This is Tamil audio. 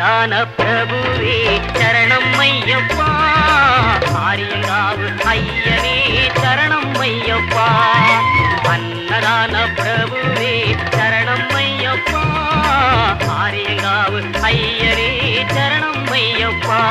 அன்னதான பிரபுவே சரணம் ஐயப்பா, ஆரியங்காவு ஐயனே சரணம் ஐயப்பா. அன்னதான பிரபுவே சரணம் ஐயப்பா, ஆரியங்காவு ஐயனே சரணம் ஐயப்பா.